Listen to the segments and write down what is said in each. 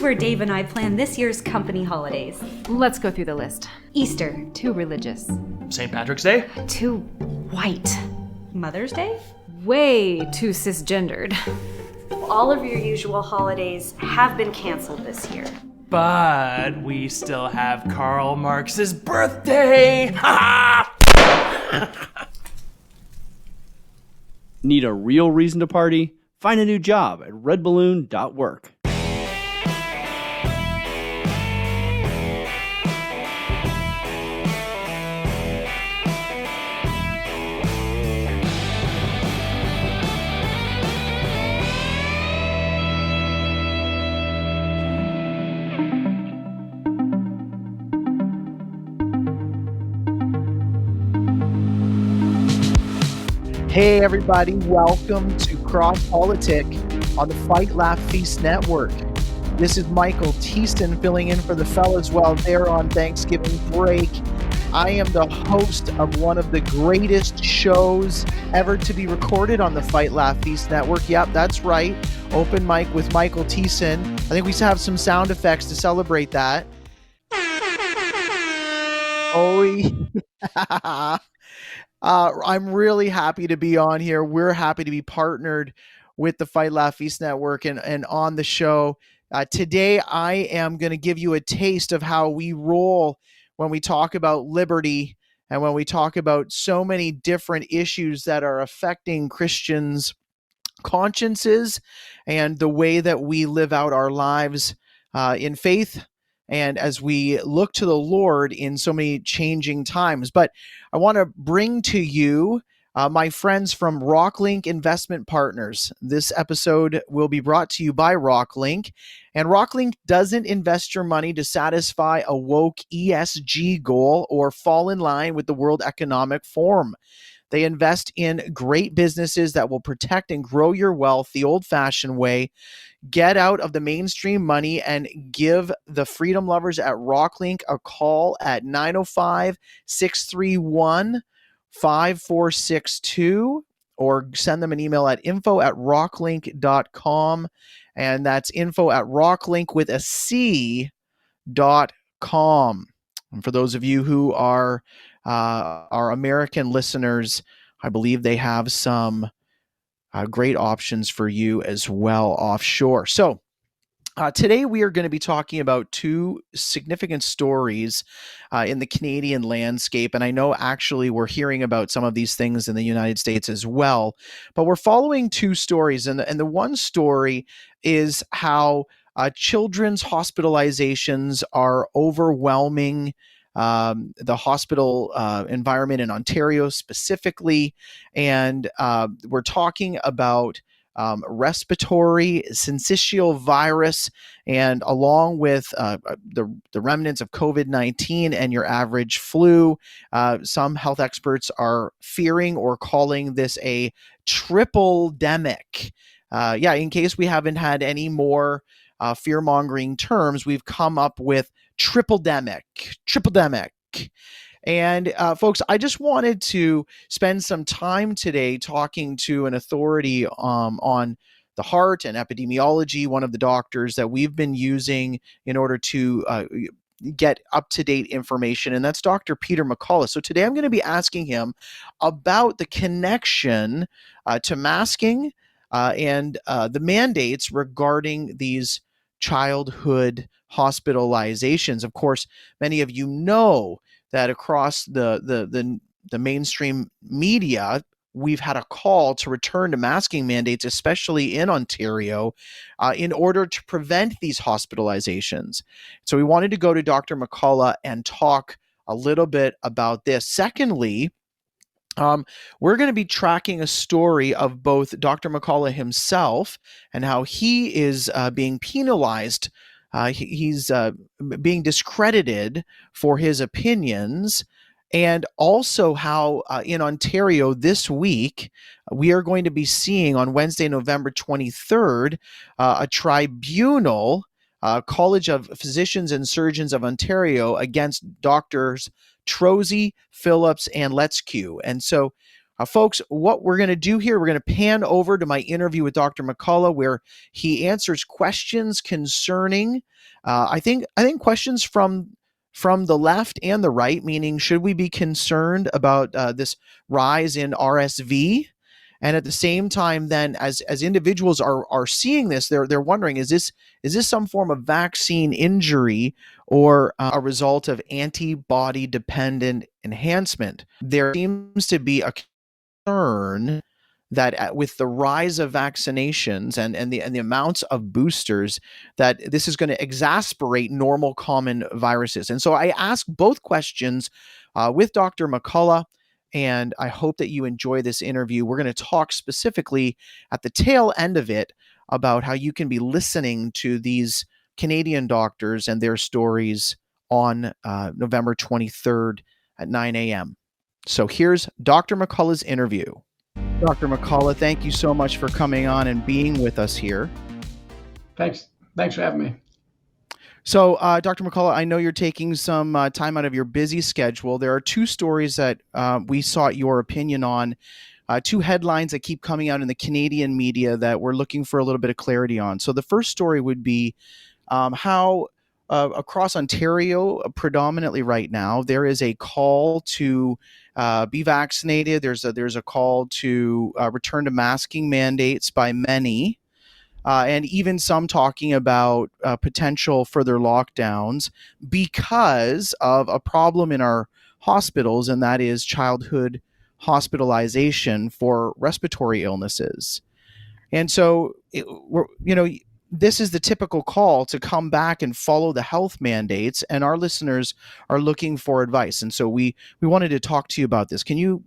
where Dave and I plan this year's company holidays. Let's go through the list. Easter. Too religious. St. Patrick's Day? Too white. Mother's Day? Way too cisgendered. All of your usual holidays have been canceled this year. But we still have Karl Marx's birthday! Ha! Need a real reason to party? Find a new job at redballoon.work. Hey everybody, welcome to CrossPolitic on the Fight, Laugh, Feast Network. This is Michael Thiessen filling in for the fellas while they're on Thanksgiving break. I am the host of one of the greatest shows ever to be recorded on the Fight, Laugh, Feast Network. Yep, that's right. Open mic with Michael Thiessen. I think we have some sound effects to celebrate that. Oh, yeah. I'm really happy to be on here. We're happy to be partnered with the Fight, Laugh, Feast Network and on the show. Today, I am going to give you a taste of how we roll when we talk about liberty and when we talk about so many different issues that are affecting Christians' consciences and the way that we live out our lives in faith. And as we look to the Lord in so many changing times. But I want to bring to you my friends from RockLink Investment Partners. This episode will be brought to you by RockLink. And RockLink doesn't invest your money to satisfy a woke ESG goal or fall in line with the World Economic Forum. They invest in great businesses that will protect and grow your wealth the old-fashioned way. Get out of the mainstream money and give the freedom lovers at RockLink a call at 905-631-5462 or send them an email at info@rocklink.com, and that's info@rocklink with a C.com. And for those of you who are our American listeners, I believe they have some great options for you as well offshore. So today we are going to be talking about two significant stories in the Canadian landscape. And I know actually we're hearing about some of these things in the United States as well, but we're following two stories. And the one story is how children's hospitalizations are overwhelming the hospital environment in Ontario specifically. And we're talking about respiratory syncytial virus, and along with the remnants of COVID-19 and your average flu, some health experts are fearing or calling this a triple-demic. In case we haven't had any more fear-mongering terms, we've come up with triple-demic. And folks, I just wanted to spend some time today talking to an authority on the heart and epidemiology, one of the doctors that we've been using in order to get up-to-date information, and that's Dr. Peter McCullough. So today I'm going to be asking him about the connection to masking and the mandates regarding these childhood hospitalizations. Of course, many of you know that across the mainstream media, we've had a call to return to masking mandates, especially in Ontario, in order to prevent these hospitalizations. So we wanted to go to Dr. McCullough and talk a little bit about this. Secondly, we're going to be tracking a story of both Dr. McCullough himself and how he is being penalized. He's being discredited for his opinions, and also how in Ontario this week, we are going to be seeing on Wednesday, November 23rd, a tribunal, College of Physicians and Surgeons of Ontario, against doctors Trozy, Phillips, and Letzque. And so Folks, what we're going to do here, we're going to pan over to my interview with Dr. McCullough, where he answers questions concerning, I think questions from the left and the right, meaning should we be concerned about this rise in RSV? And at the same time, then, as individuals are seeing this, they're wondering, is this some form of vaccine injury or a result of antibody dependent enhancement? There seems to be a concern that with the rise of vaccinations and the amounts of boosters, that this is going to exasperate normal common viruses. And so I ask both questions with Dr. McCullough, and I hope that you enjoy this interview. We're going to talk specifically at the tail end of it about how you can be listening to these Canadian doctors and their stories on November 23rd at 9 a.m. So here's Dr. McCullough's interview. Dr. McCullough, thank you so much for coming on and being with us here. Thanks for having me. So, Dr. McCullough, I know you're taking some time out of your busy schedule. There are two stories that we sought your opinion on, two headlines that keep coming out in the Canadian media that we're looking for a little bit of clarity on. So the first story would be how across Ontario, predominantly right now, there is a call to be vaccinated. There's a call to return to masking mandates by many. And even some talking about potential further lockdowns because of a problem in our hospitals, and that is childhood hospitalization for respiratory illnesses. And so, this is the typical call to come back and follow the health mandates, and our listeners are looking for advice. And so we wanted to talk to you about this. Can you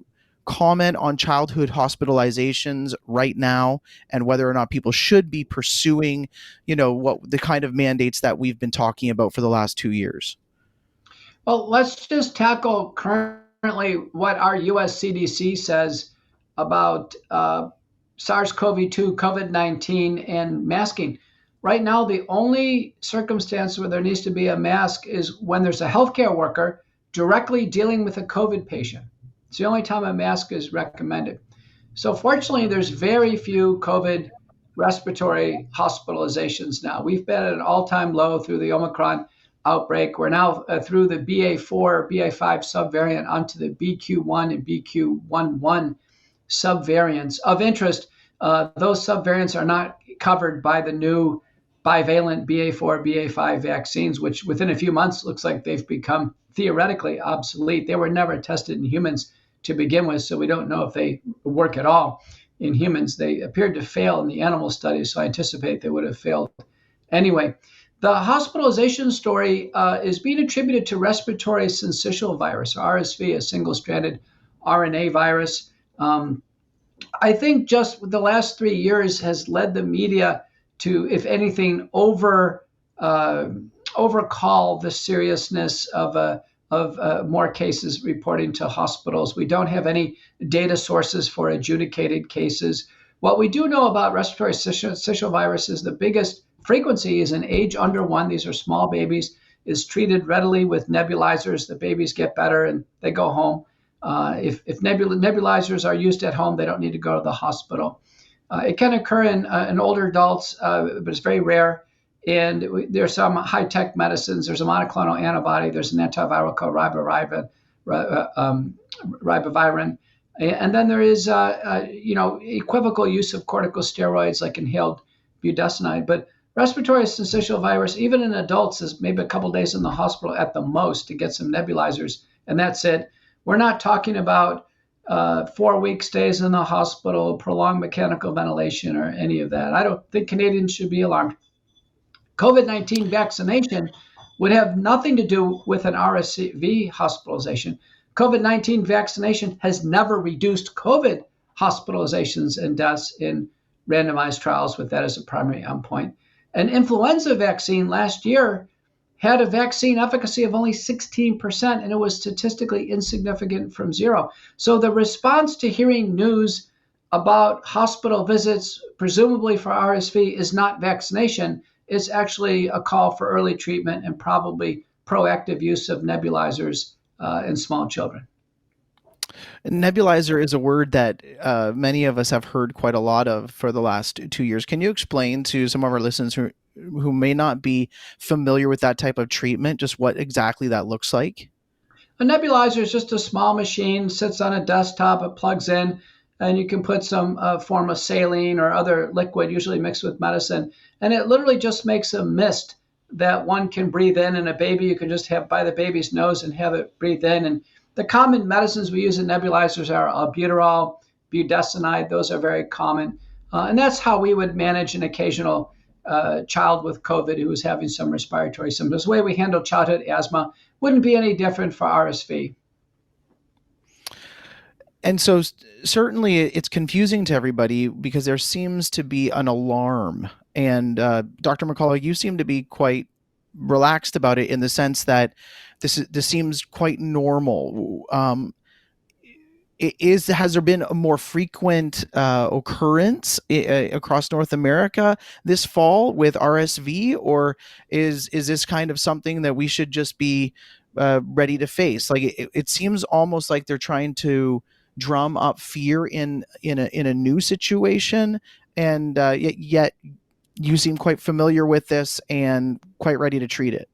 comment on childhood hospitalizations right now and whether or not people should be pursuing, what the kind of mandates that we've been talking about for the last 2 years? Well, let's just tackle currently what our US CDC says about SARS-CoV-2, COVID-19, and masking. Right now, the only circumstance where there needs to be a mask is when there's a healthcare worker directly dealing with a COVID patient. It's the only time a mask is recommended. So fortunately, there's very few COVID respiratory hospitalizations now. We've been at an all-time low through the Omicron outbreak. We're now through the BA4, BA5 subvariant onto the BQ1 and BQ11 subvariants. Of interest, those subvariants are not covered by the new bivalent BA4, BA5 vaccines, which within a few months looks like they've become theoretically obsolete. They were never tested in humans to begin with, so we don't know if they work at all in humans. They appeared to fail in the animal studies, so I anticipate they would have failed anyway. The hospitalization story is being attributed to respiratory syncytial virus, RSV, a single-stranded RNA virus. I think just the last 3 years has led the media to, if anything, overcall the seriousness of more cases reporting to hospitals. We don't have any data sources for adjudicated cases. What we do know about respiratory syncytial virus is the biggest frequency is in age under 1. These are small babies, is treated readily with nebulizers. The babies get better and they go home. If nebulizers are used at home, they don't need to go to the hospital. It can occur in older adults, but it's very rare. And there's some high-tech medicines. There's a monoclonal antibody. There's an antiviral called ribavirin. And then there is, equivocal use of corticosteroids like inhaled budesonide. But respiratory syncytial virus, even in adults, is maybe a couple days in the hospital at the most to get some nebulizers. And that's it. We're not talking about 4-week stays in the hospital, prolonged mechanical ventilation, or any of that. I don't think Canadians should be alarmed. COVID-19 vaccination would have nothing to do with an RSV hospitalization. COVID-19 vaccination has never reduced COVID hospitalizations and deaths in randomized trials with that as a primary endpoint. An influenza vaccine last year had a vaccine efficacy of only 16%, and it was statistically insignificant from zero. So the response to hearing news about hospital visits, presumably for RSV, is not vaccination. It's actually a call for early treatment and probably proactive use of nebulizers in small children. Nebulizer is a word that many of us have heard quite a lot of for the last 2 years. Can you explain to some of our listeners who may not be familiar with that type of treatment, just what exactly that looks like? A nebulizer is just a small machine, sits on a desktop, it plugs in, and you can put some form of saline or other liquid, usually mixed with medicine. And it literally just makes a mist that one can breathe in. And a baby, you can just have by the baby's nose and have it breathe in. And the common medicines we use in nebulizers are albuterol, budesonide. Those are very common. And that's how we would manage an occasional child with COVID who was having some respiratory symptoms. The way we handle childhood asthma wouldn't be any different for RSV. And so certainly it's confusing to everybody because there seems to be an alarm. And Dr. McCullough, you seem to be quite relaxed about it in the sense that this seems quite normal. Has there been a more frequent occurrence across North America this fall with RSV, or is this kind of something that we should just be ready to face? Like it seems almost like they're trying to drum up fear in a new situation, and yet you seem quite familiar with this and quite ready to treat it.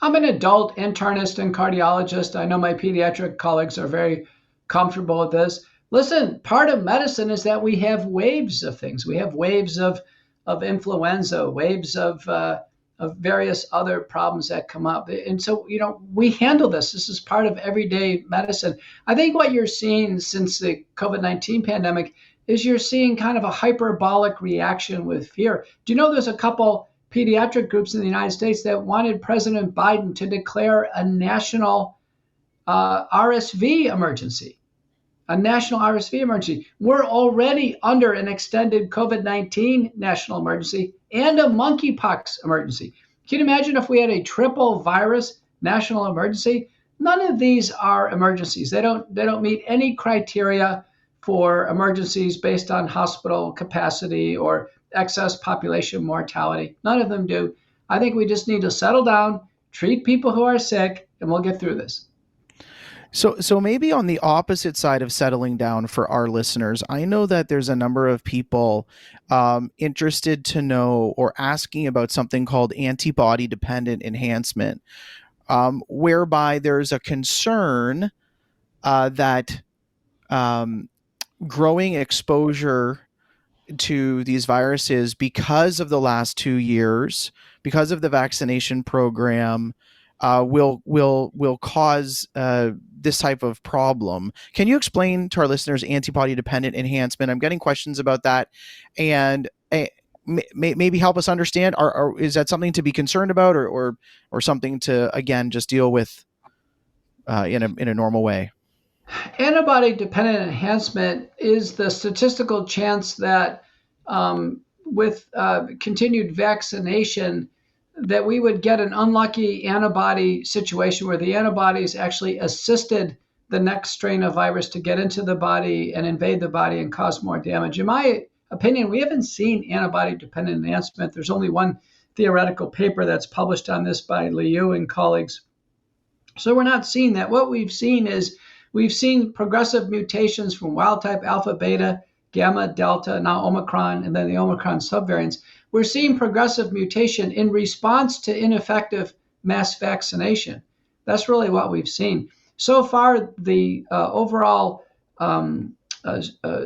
I'm an adult internist and cardiologist. I know my pediatric colleagues are very comfortable with this. Listen, part of medicine is that we have waves of things. We have waves of influenza, waves of various other problems that come up. And so, we handle this. This is part of everyday medicine. I think what you're seeing since the COVID-19 pandemic is you're seeing kind of a hyperbolic reaction with fear. Do you know there's a couple pediatric groups in the United States that wanted President Biden to declare a national RSV emergency? A national RSV emergency. We're already under an extended COVID-19 national emergency and a monkeypox emergency. Can you imagine if we had a triple virus national emergency? None of these are emergencies. They don't meet any criteria for emergencies based on hospital capacity or excess population mortality. None of them do. I think we just need to settle down, treat people who are sick, and we'll get through this. So maybe on the opposite side of settling down for our listeners, I know that there's a number of people interested to know or asking about something called antibody-dependent enhancement, whereby there's a concern that growing exposure to these viruses because of the last 2 years, because of the vaccination program, will cause this type of problem. Can you explain to our listeners antibody-dependent enhancement? I'm getting questions about that, and maybe help us understand. Is that something to be concerned about, or something to again just deal with in a normal way? Antibody-dependent enhancement is the statistical chance that with continued vaccination that we would get an unlucky antibody situation where the antibodies actually assisted the next strain of virus to get into the body and invade the body and cause more damage. In my opinion, we haven't seen antibody-dependent enhancement. There's only one theoretical paper that's published on this by Liu and colleagues. So we're not seeing that. What we've seen is we've seen progressive mutations from wild type alpha, beta, gamma, delta, now Omicron, and then the Omicron subvariants. We're seeing progressive mutation in response to ineffective mass vaccination. That's really what we've seen. So far, the overall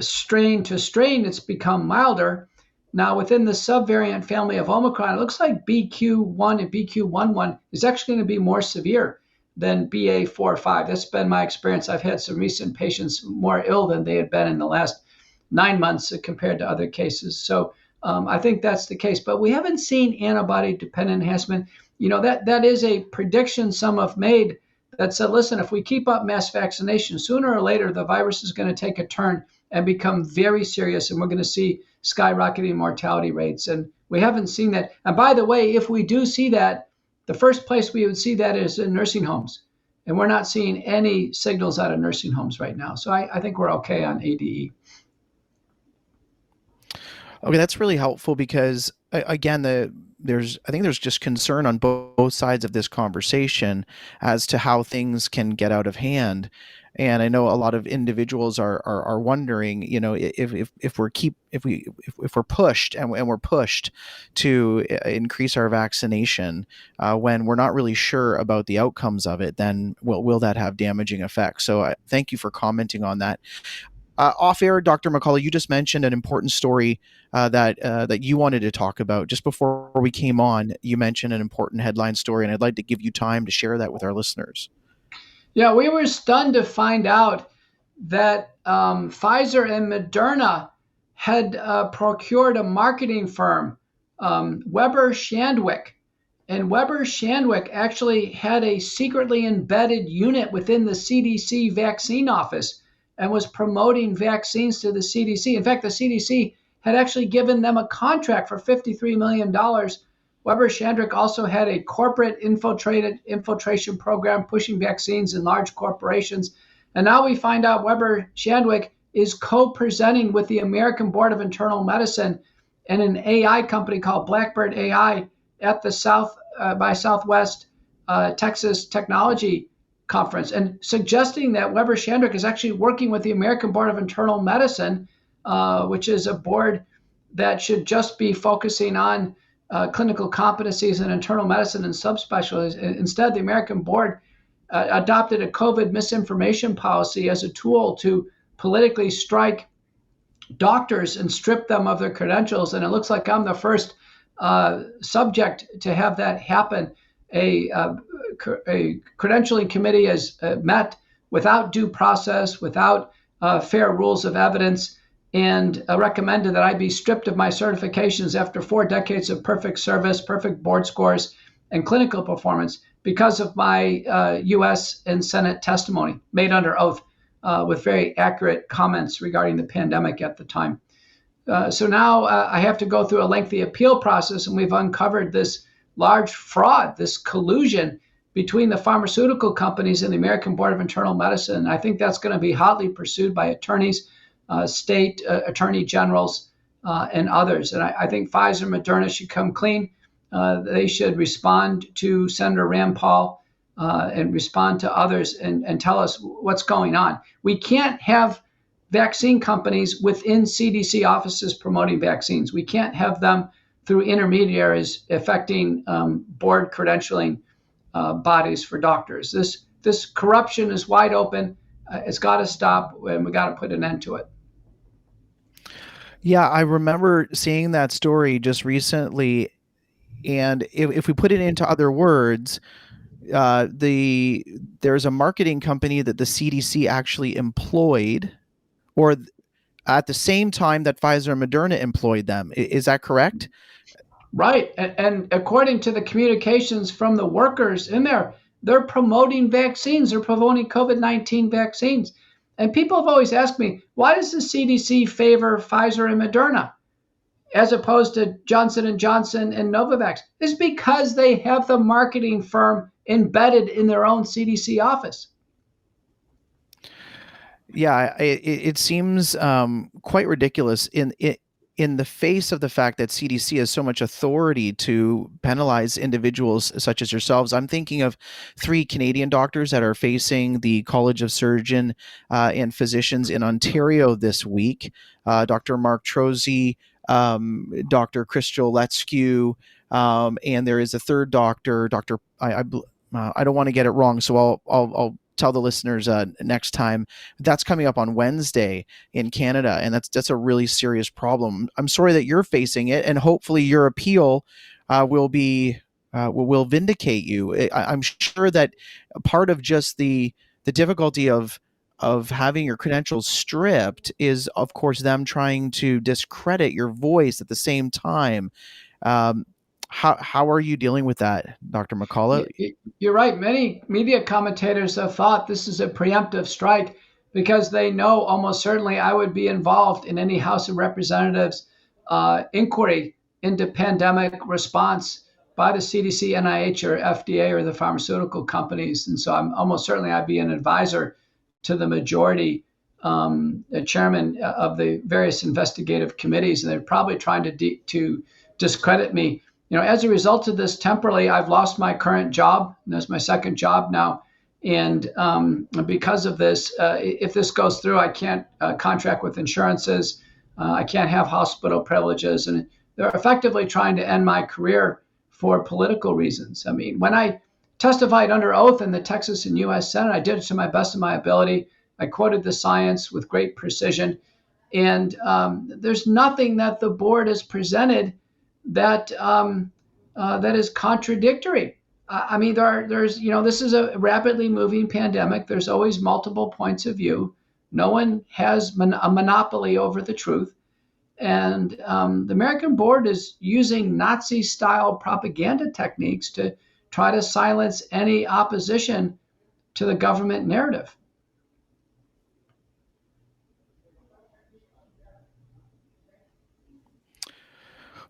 strain to strain, it's become milder. Now, within the subvariant family of Omicron, it looks like BQ1 and BQ11 is actually going to be more severe than BA4 or 5. That's been my experience. I've had some recent patients more ill than they had been in the last 9 months compared to other cases. So I think that's the case, but we haven't seen antibody-dependent enhancement. That is a prediction some have made that said, listen, if we keep up mass vaccination, sooner or later, the virus is going to take a turn and become very serious, and we're going to see skyrocketing mortality rates. And we haven't seen that. And by the way, if we do see that, the first place we would see that is in nursing homes. And we're not seeing any signals out of nursing homes right now. So I think we're okay on ADE. Okay, that's really helpful because, again, I think there's just concern on both sides of this conversation as to how things can get out of hand. And I know a lot of individuals are wondering, if we're pushed and we're pushed to increase our vaccination when we're not really sure about the outcomes of it, then will that have damaging effects? So thank you for commenting on that. Off air, Dr. McCullough, you just mentioned an important story that you wanted to talk about. Just before we came on, you mentioned an important headline story, and I'd like to give you time to share that with our listeners. Yeah, we were stunned to find out that Pfizer and Moderna had procured a marketing firm, Weber Shandwick. And Weber Shandwick actually had a secretly embedded unit within the CDC vaccine office and was promoting vaccines to the CDC. In fact, the CDC had actually given them a contract for $53 million. Weber Shandwick also had a corporate infiltration program pushing vaccines in large corporations. And now we find out Weber Shandwick is co-presenting with the American Board of Internal Medicine and an AI company called Blackbird AI at the by Southwest Texas Technology Conference, and suggesting that Weber Shandwick is actually working with the American Board of Internal Medicine, which is a board that should just be focusing on clinical competencies in internal medicine and subspecialties. Instead, the American board adopted a COVID misinformation policy as a tool to politically strike doctors and strip them of their credentials. And it looks like I'm the first subject to have that happen. A credentialing committee has met without due process, without fair rules of evidence, and recommended that I be stripped of my certifications after 4 decades of perfect service, perfect board scores, and clinical performance because of my U.S. and Senate testimony made under oath with very accurate comments regarding the pandemic at the time. So now I have to go through a lengthy appeal process, and we've uncovered this large fraud, this collusion between the pharmaceutical companies and the American Board of Internal Medicine. I think that's going to be hotly pursued by attorneys, state attorney generals, and others. And I think Pfizer and Moderna should come clean. They should respond to Senator Rand Paul and respond to others and tell us what's going on. We can't have vaccine companies within CDC offices promoting vaccines. We can't have them through intermediaries affecting board credentialing bodies for doctors. This corruption is wide open. It's got to stop, and we got to put an end to it. Yeah, I remember seeing that story just recently, and if we put it into other words, there's a marketing company that the CDC actually employed, or at the same time that Pfizer and Moderna employed them. Is that correct? Right. And according to the communications from the workers in there, they're promoting vaccines. They're promoting COVID-19 vaccines. And people have always asked me, why does the CDC favor Pfizer and Moderna as opposed to Johnson & Johnson and Novavax? It's because they have the marketing firm embedded in their own CDC office. Yeah, it seems quite ridiculous in the face of the fact that CDC has so much authority to penalize individuals such as yourselves. I'm thinking of 3 Canadian doctors that are facing the College of Surgeon and Physicians in Ontario this week. Dr. Mark Trozy, Dr. Crystal Letskew, and there is a third doctor, I don't want to get it wrong, so I'll tell the listeners next time. That's coming up on Wednesday in Canada, and that's a really serious problem. I'm sorry that you're facing it, and hopefully your appeal will vindicate you. I'm sure that part of just the difficulty of having your credentials stripped is, of course, them trying to discredit your voice at the same time. How are you dealing with that, Dr. McCullough? You're right. Many media commentators have thought this is a preemptive strike because they know almost certainly I would be involved in any House of Representatives inquiry into pandemic response by the CDC, NIH, or FDA, or the pharmaceutical companies. And so I'm almost certainly I'd be an advisor to the majority chairman of the various investigative committees, and they're probably trying to discredit me as a result of this, temporarily, I've lost my current job. And that's my second job now. And because of this, if this goes through, I can't contract with insurances. I can't have hospital privileges. And they're effectively trying to end my career for political reasons. I mean, when I testified under oath in the Texas and U.S. Senate, I did it to my best of my ability. I quoted the science with great precision. And there's nothing that the board has presented that that is contradictory. I mean, there's this is a rapidly moving pandemic. There's always multiple points of view. No one has a monopoly over the truth. And the American board is using Nazi-style propaganda techniques to try to silence any opposition to the government narrative.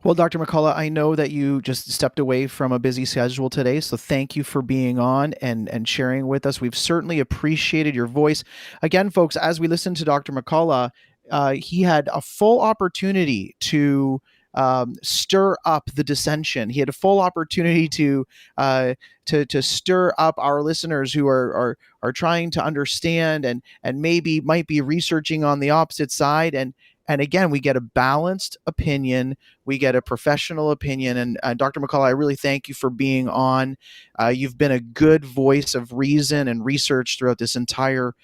Well, Dr. McCullough, I know that you just stepped away from a busy schedule today, so thank you for being on and sharing with us. We've certainly appreciated your voice. Again, folks, as we listen to Dr. McCullough, he had a full opportunity to stir up the dissension. He had a full opportunity to stir up our listeners who are trying to understand and maybe might be researching on the opposite side. And again, we get a balanced opinion. We get a professional opinion. And Dr. McCullough, I really thank you for being on. You've been a good voice of reason and research throughout this entire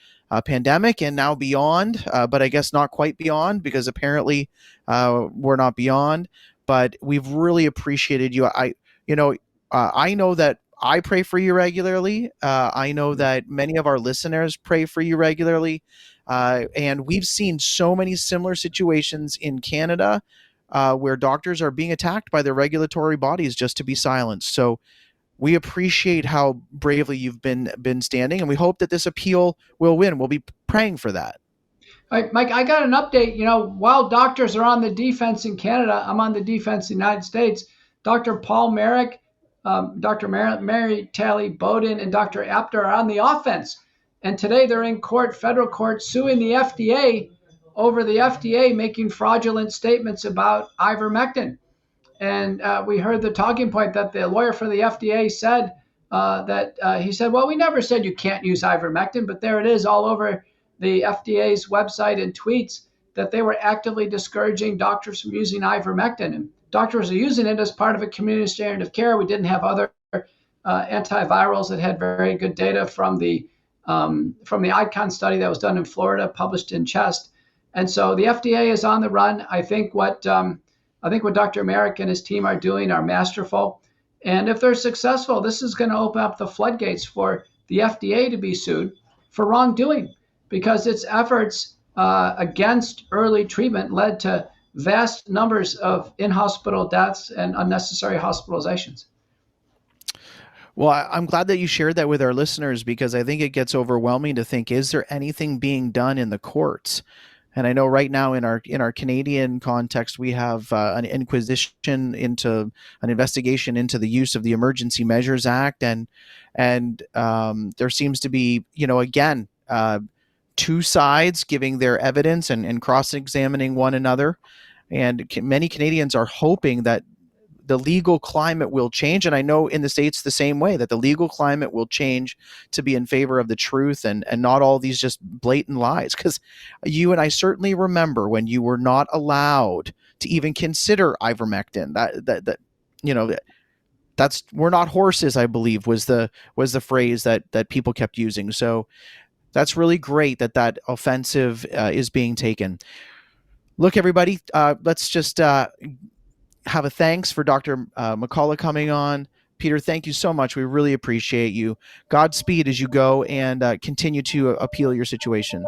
pandemic and now beyond, but I guess not quite beyond because apparently we're not beyond. But we've really appreciated you. I know that I pray for you regularly. I know that many of our listeners pray for you regularly. And we've seen so many similar situations in Canada where doctors are being attacked by their regulatory bodies just to be silenced. So we appreciate how bravely you've been standing, and we hope that this appeal will win. We'll be praying for that. All right, Mike, I got an update. While doctors are on the defense in Canada, I'm on the defense in the United States. Dr. Paul Merrick, Dr. Mary Talley Bowden, and Dr. Apter are on the offense. And today they're in court, federal court, suing the FDA over the FDA making fraudulent statements about ivermectin. And we heard the talking point that the lawyer for the FDA said he said, well, we never said you can't use ivermectin, but there it is all over the FDA's website and tweets that they were actively discouraging doctors from using ivermectin. And doctors are using it as part of a community standard of care. We didn't have other antivirals that had very good data from the ICON study that was done in Florida, published in Chest. And so the FDA is on the run. I think what Dr. Merrick and his team are doing are masterful. And if they're successful, this is going to open up the floodgates for the FDA to be sued for wrongdoing because its efforts against early treatment led to vast numbers of in-hospital deaths and unnecessary hospitalizations. Well, I'm glad that you shared that with our listeners because I think it gets overwhelming to think, is there anything being done in the courts? And I know right now in our Canadian context, we have an investigation into the use of the Emergency Measures Act, and there seems to be, again, two sides giving their evidence and cross-examining one another. And many Canadians are hoping that the legal climate will change. And I know in the States the same way, that the legal climate will change to be in favor of the truth and not all these just blatant lies. Because you and I certainly remember when you were not allowed to even consider ivermectin. That's we're not horses, I believe, was the phrase that people kept using. So that's really great that offensive is being taken. Look, everybody, let's just have a thanks for Dr. McCullough coming on. Peter, thank you so much. We really appreciate you. Godspeed as you go and continue to appeal your situation.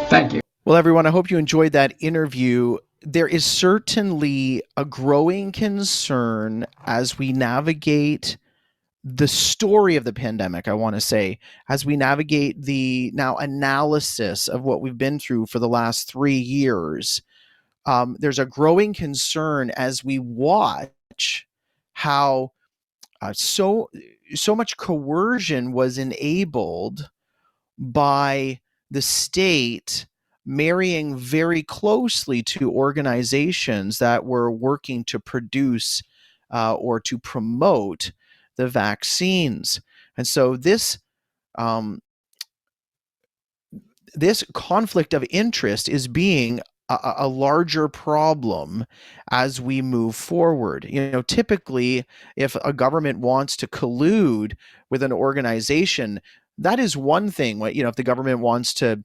Thank you. Well, everyone, I hope you enjoyed that interview. There is certainly a growing concern as we navigate the story of the pandemic, I want to say, as we navigate the now analysis of what we've been through for the last 3 years. There's a growing concern as we watch how so much coercion was enabled by the state marrying very closely to organizations that were working to produce or to promote the vaccines. And so this conflict of interest is being a larger problem as we move forward. Typically, if a government wants to collude with an organization, that is one thing. If the government wants to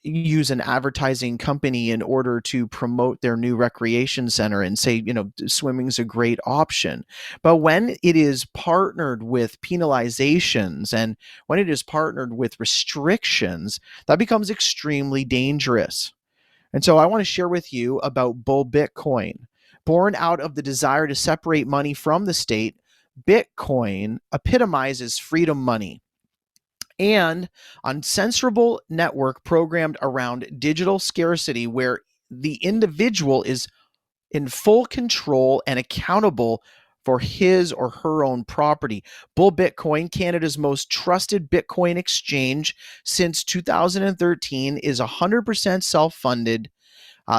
use an advertising company in order to promote their new recreation center and say, swimming's a great option. But when it is partnered with penalizations and when it is partnered with restrictions, that becomes extremely dangerous. And so I want to share with you about Bull Bitcoin. Born out of the desire to separate money from the state, Bitcoin epitomizes freedom money and uncensorable network programmed around digital scarcity where the individual is in full control and accountable for his or her own property. Bull Bitcoin, Canada's most trusted Bitcoin exchange since 2013, is 100% self-funded.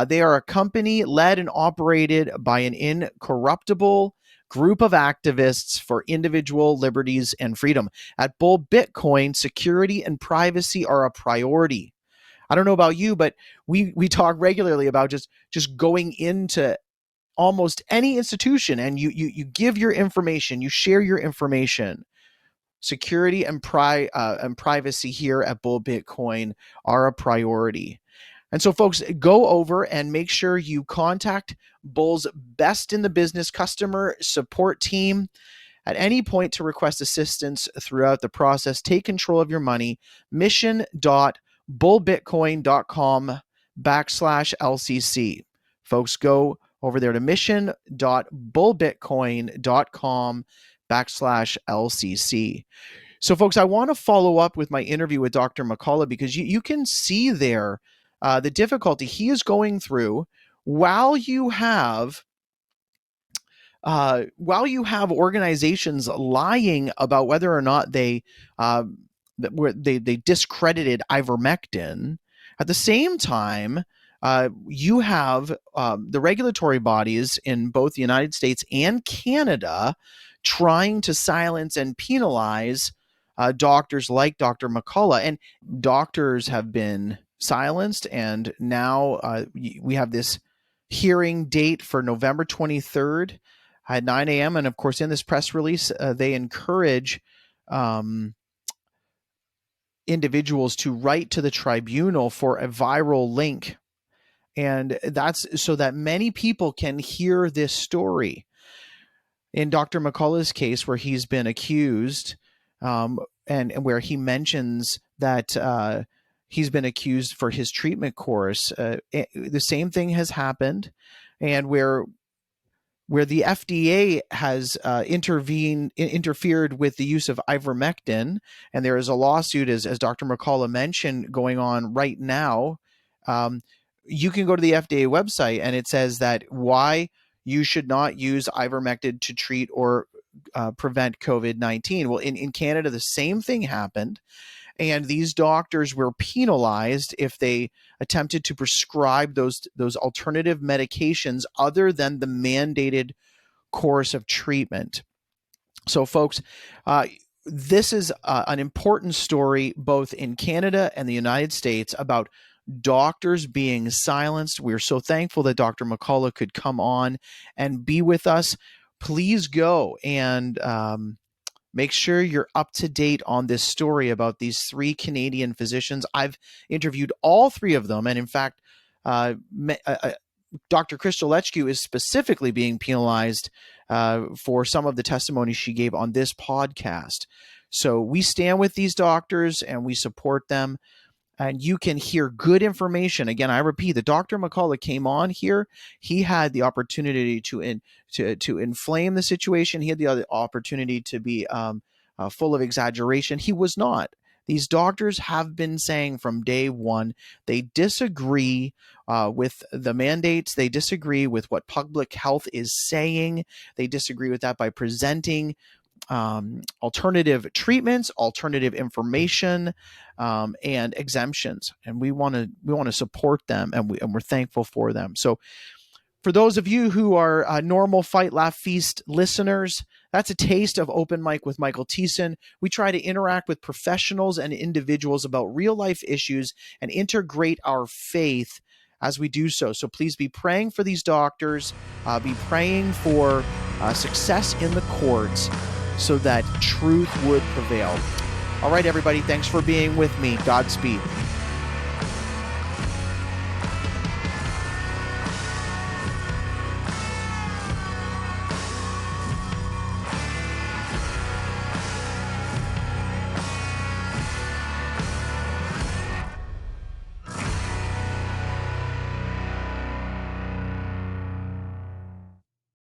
They are a company led and operated by an incorruptible group of activists for individual liberties and freedom. At Bull Bitcoin, security and privacy are a priority. I don't know about you, but we talk regularly about just going into almost any institution and you give your information, you share your information. Security and privacy here at Bull Bitcoin are a priority. And so, folks, go over and make sure you contact Bull's best in the business customer support team at any point to request assistance throughout the process. Take control of your money. mission.bullbitcoin.com/LCC. Folks, go over there to mission.bullbitcoin.com/LCC. So, folks, I want to follow up with my interview with Dr. McCullough because you can see there the difficulty he is going through while you have organizations lying about whether or not they discredited ivermectin. At the same time, you have the regulatory bodies in both the United States and Canada trying to silence and penalize doctors like Dr. McCullough. And doctors have been silenced, and now we have this hearing date for November 23rd at 9 a.m. And of course, in this press release, they encourage individuals to write to the tribunal for a viral link. And that's so that many people can hear this story. In Dr. McCullough's case, where he's been accused, and where he mentions that he's been accused for his treatment course, the same thing has happened, and where the FDA has interfered with the use of ivermectin, and there is a lawsuit, as Dr. McCullough mentioned, going on right now. You can go to the FDA website, and it says that why you should not use ivermectin to treat or prevent COVID-19. Well, in Canada, the same thing happened. And these doctors were penalized if they attempted to prescribe those alternative medications other than the mandated course of treatment. So, folks, this is an important story both in Canada and the United States about doctors being silenced. We're so thankful that Dr. McCullough could come on and be with us. Please go and make sure you're up to date on this story about these 3 Canadian physicians. I've interviewed all 3 of them. And in fact, Dr. Krystolechku is specifically being penalized for some of the testimony she gave on this podcast. So we stand with these doctors and we support them. And you can hear good information. Again, I repeat, the Dr. McCullough came on here. He had the opportunity to inflame the situation. He had the opportunity to be full of exaggeration. He was not. These doctors have been saying from day one they disagree with the mandates. They disagree with what public health is saying. They disagree with that by presenting alternative treatments, alternative information, and exemptions. And we want to support them, and we're thankful for them. So, For those of you who are normal Fight, Laugh, Feast listeners, that's a taste of Open Mic with Michael Thiessen. We try to interact with professionals and individuals about real-life issues and integrate our faith as we do so. So please be praying for these doctors, be praying for success in the courts so that truth would prevail. All right, everybody, thanks for being with me. Godspeed.